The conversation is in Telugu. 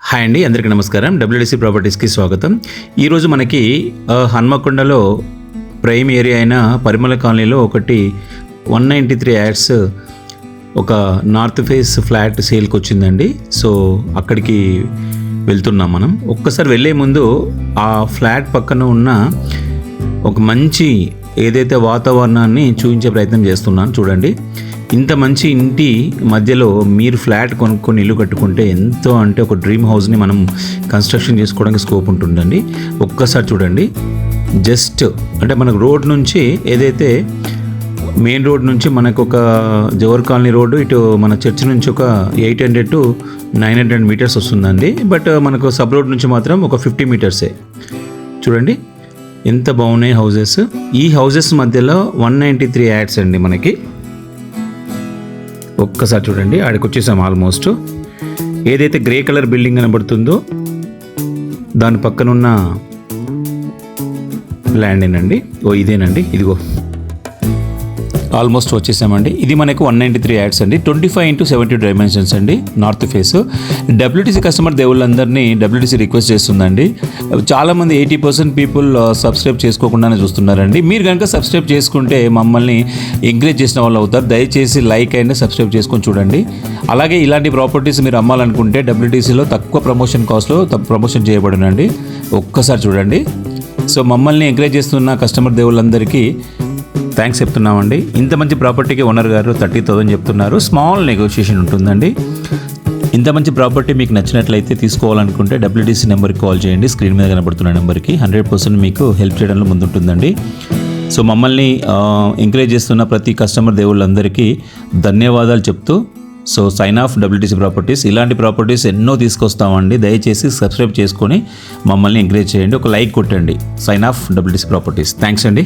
హాయ్ అండి, అందరికీ నమస్కారం. డబ్ల్యూడిసి ప్రాపర్టీస్కి స్వాగతం. ఈరోజు మనకి హన్మకొండలో ప్రైమ్ ఏరియా అయిన పరిమళ కాలనీలో ఒకటి 193 యాడ్స్ ఒక నార్త్ ఫేస్ ఫ్లాట్ సేల్కి వచ్చిందండి. సో అక్కడికి వెళ్తున్నాం మనం. ఒక్కసారి వెళ్ళే ముందు ఆ ఫ్లాట్ పక్కన ఉన్న ఒక మంచి ఏదైతే వాతావరణాన్ని చూపించే ప్రయత్నం చేస్తున్నాను. చూడండి, ఇంత మంచి ఇంటి మధ్యలో మీరు ఫ్లాట్ కొనుక్కొని ఇల్లు కట్టుకుంటే ఎంతో అంటే ఒక డ్రీమ్ హౌస్ని మనం కన్స్ట్రక్షన్ చేసుకోవడానికి స్కోప్ ఉంటుందండి. ఒక్కసారి చూడండి, జస్ట్ అంటే మనకు రోడ్ నుంచి ఏదైతే మెయిన్ రోడ్ నుంచి మనకు ఒక జవహర్ కాలనీ రోడ్డు, ఇటు మన చర్చ్ నుంచి ఒక 800 to 900 మీటర్స్ వస్తుందండి. బట్ మనకు సబ్ రోడ్ నుంచి మాత్రం ఒక 50 మీటర్సే. చూడండి ఎంత బాగున్నాయి హౌజెస్. ఈ హౌజెస్ మధ్యలో 193 యాడ్స్ అండి మనకి. ఒక్కసారి చూడండి, ఆడికి వచ్చేసాం ఆల్మోస్ట్. ఏదైతే గ్రే కలర్ బిల్డింగ్ కనబడుతుందో దాని పక్కనున్న ల్యాండేనండి. ఇదేనండి, ఇదిగో ఆల్మోస్ట్ వచ్చేసామండి. ఇది మనకు 193 యాడ్స్ అండి. 25x70 డైమెన్షన్స్ అండి, నార్త్ ఫేస్. డబ్ల్యూటీసీ కస్టమర్ దేవుళ్ళందరినీ డబ్ల్యూటీసీ రిక్వెస్ట్ చేస్తుందండి. చాలామంది 80% పీపుల్ సబ్స్క్రైబ్ చేసుకోకుండానే చూస్తున్నారండి. మీరు కనుక సబ్స్క్రైబ్ చేసుకుంటే మమ్మల్ని ఎంకరేజ్ చేసిన వాళ్ళు అవుతారు. దయచేసి లైక్ అండ్ సబ్స్క్రైబ్ చేసుకొని చూడండి. అలాగే ఇలాంటి ప్రాపర్టీస్ మీరు అమ్మాలనుకుంటే డబ్ల్యూటీసీలో తక్కువ ప్రమోషన్ కాస్ట్లో ప్రమోషన్ చేయబడునండి. ఒక్కసారి చూడండి. సో మమ్మల్ని ఎంకరేజ్ చేస్తున్న కస్టమర్ దేవుళ్ళందరికీ థ్యాంక్స్ చెప్తున్నామండి. ఇంత మంచి ప్రాపర్టీకి ఓనర్ గారు 30,000 చెప్తున్నారు. స్మాల్ నెగోషియేషన్ ఉంటుందండి. ఇంత మంచి ప్రాపర్టీ మీకు నచ్చినట్లయితే తీసుకోవాలనుకుంటే డబ్ల్యూడిసి నెంబర్కి కాల్ చేయండి. స్క్రీన్ మీద కనబడుతున్న నెంబర్కి 100% మీకు హెల్ప్ చేయడంలో ముందుంటుందండి. సో మమ్మల్ని ఎంకరేజ్ చేస్తున్న ప్రతి కస్టమర్ దేవుళ్ళందరికీ ధన్యవాదాలు చెప్తూ so sign off WDC properties. ఇలాంటి ప్రాపర్టీస్ ఎన్నో తీసుకొస్తామండి. దయచేసి సబ్స్క్రైబ్ చేసుకొని మమ్మల్ని ఎంకరేజ్ చేయండి. ఒక లైక్ కొట్టండి. Sign off WDC properties. Thanks అండి.